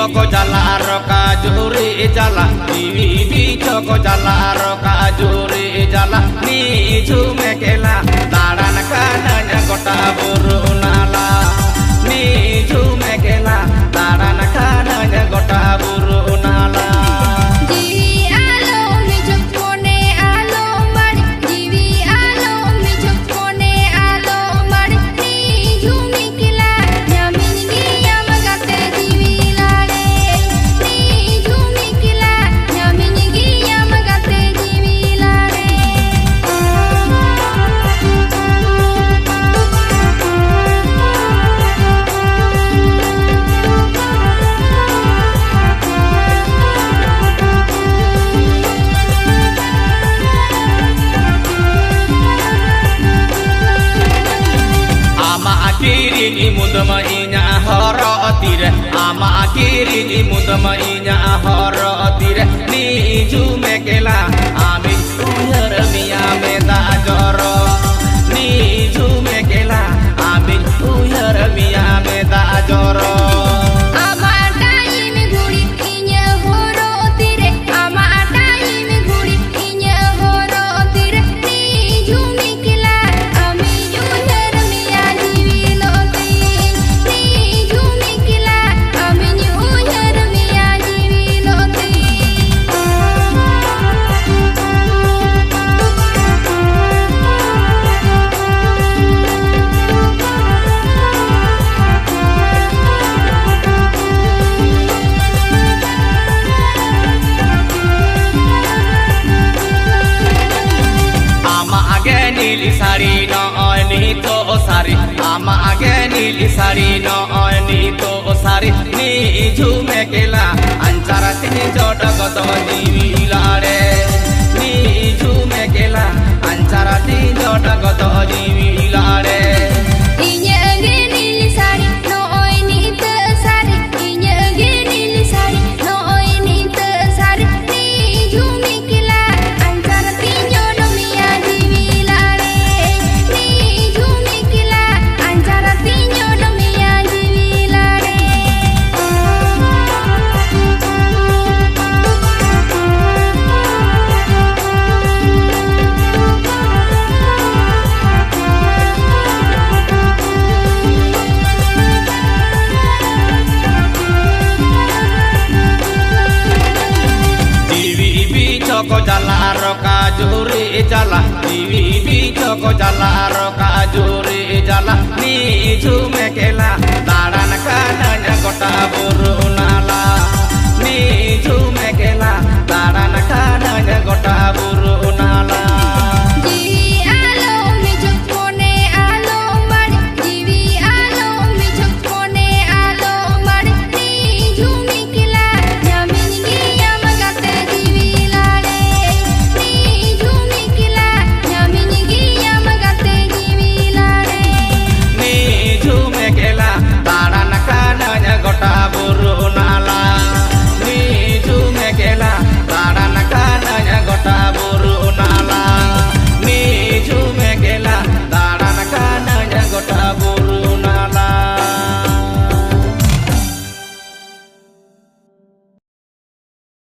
bico jala roka juri jala Bibi bico jala roka juri jala Ni jume kela taran kananya kota buru nala Ni jume kela taran kananya kota buru nala Mudamainya horotire ama akiri mudamainya horotire ni jume kela amin uyar miya meta joro ni jume kela amin uyar miya meta joro Sari no oni to sari ama age nili sari no oni to sari ni jume kela anchara tini joda goto jivilare ni jume kela anchara tini joda goto jivilare inya age nili sari no oni to sari inya age nili sari no oni to sari ni jume kela anchara tini joda miya Bico jala roka juri jala Bibi bico jala roka juri jala Ni jume kela taran kananya kota buru